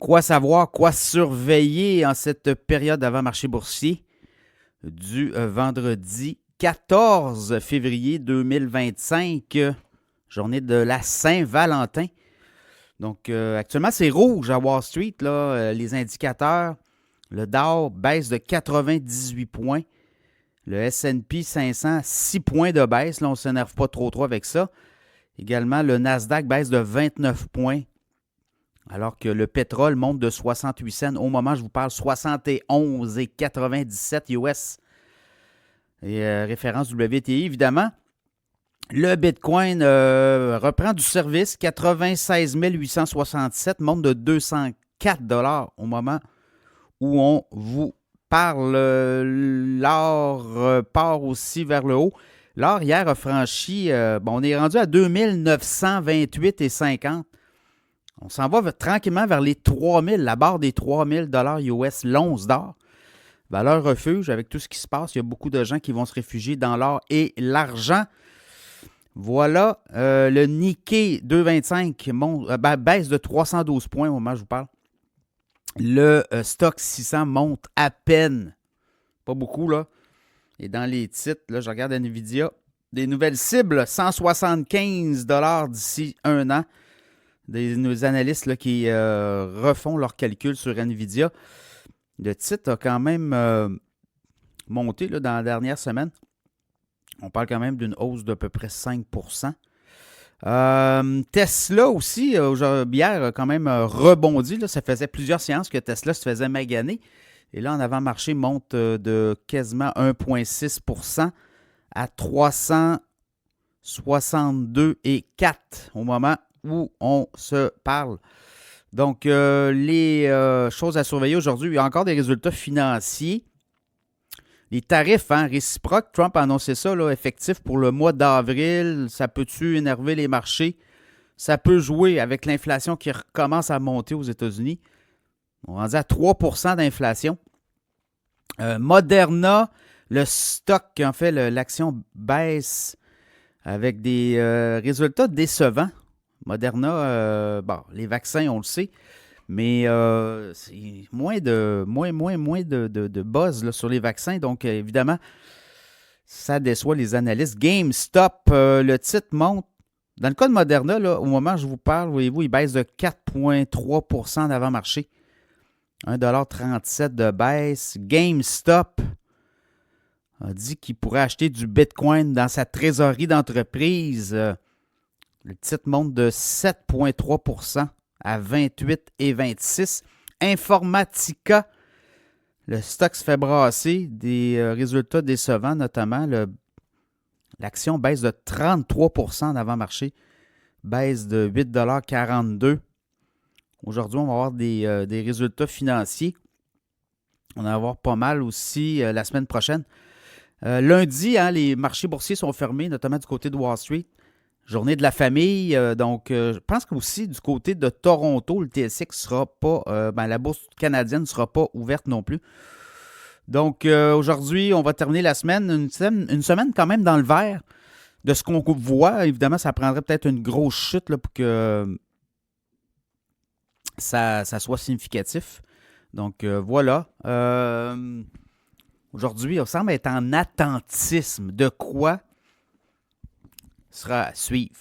Quoi savoir, quoi surveiller en cette période avant marché boursier du vendredi 14 février 2025, journée de la Saint-Valentin. Donc, actuellement, c'est rouge à Wall Street, là, les indicateurs. Le Dow baisse de 98 points. Le S&P 500, 6 points de baisse. Là, on ne s'énerve pas trop avec ça. Également, le Nasdaq baisse de 29 points. Alors que le pétrole monte de 68 cents. Au moment où je vous parle, 71,97 US. Et référence WTI, évidemment. Le Bitcoin reprend du service. 96 867, monte de 204 $ au moment où on vous parle. L'or part aussi vers le haut. L'or, hier, a franchi, on est rendu à 2928,50. On s'en va tranquillement vers les 3000, la barre des 3000 $ US, l'once d'or. Valeur refuge, avec tout ce qui se passe, il y a beaucoup de gens qui vont se réfugier dans l'or et l'argent. Voilà, le Nikkei 225 baisse de 312 points au moment où je vous parle. Le Stock 600 monte à peine, pas beaucoup là. Et dans les titres, là, je regarde Nvidia, des nouvelles cibles, 175 $ d'ici un an. Nos analystes là, qui refont leurs calculs sur Nvidia. Le titre a quand même monté là, dans la dernière semaine. On parle quand même d'une hausse d'à peu près 5%. Tesla aussi, hier, a quand même rebondi. Là. Ça faisait plusieurs séances que Tesla se faisait maganer. Et là, en avant-marché, monte de quasiment 1,6% à 362,4 au moment où on se parle. Donc, les choses à surveiller aujourd'hui, il y a encore des résultats financiers. Les tarifs réciproques, Trump a annoncé ça, là, effectif pour le mois d'avril. Ça peut-tu énerver les marchés? Ça peut jouer avec l'inflation qui recommence à monter aux États-Unis. On est rendu à 3% d'inflation. Moderna, le stock, en fait, l'action baisse avec des résultats décevants. Moderna, les vaccins, on le sait, mais c'est moins de buzz là, sur les vaccins. Donc, évidemment, ça déçoit les analystes. GameStop, le titre monte. Dans le cas de Moderna, là, au moment où je vous parle, voyez-vous, il baisse de 4,3% d'avant-marché. 1,37 $ de baisse. GameStop a dit qu'il pourrait acheter du Bitcoin dans sa trésorerie d'entreprise. Le titre monte de 7,3% à 28,26. Informatica, le stock se fait brasser, des résultats décevants, notamment l'action baisse de 33% d'avant-marché, baisse de 8,42 $. Aujourd'hui, on va avoir des résultats financiers. On va en avoir pas mal aussi la semaine prochaine. Lundi, les marchés boursiers sont fermés, notamment du côté de Wall Street. Journée de la famille. Donc, je pense qu'aussi du côté de Toronto, le TSX ne sera pas, la bourse canadienne ne sera pas ouverte non plus. Donc, aujourd'hui, on va terminer la semaine, une semaine quand même dans le vert de ce qu'on voit. Évidemment, ça prendrait peut-être une grosse chute là, pour que ça soit significatif. Donc, voilà. Aujourd'hui, on semble être en attentisme. De quoi sera à suivre.